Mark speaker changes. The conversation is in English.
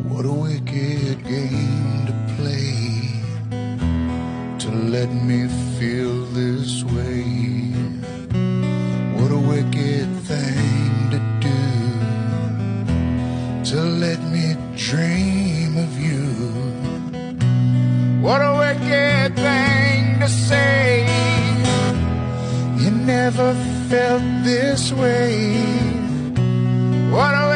Speaker 1: What a wicked game to play, to let me feel this way. What a wicked thing to do, to let me dream of you. What a wicked thing to say, you never felt this way. What a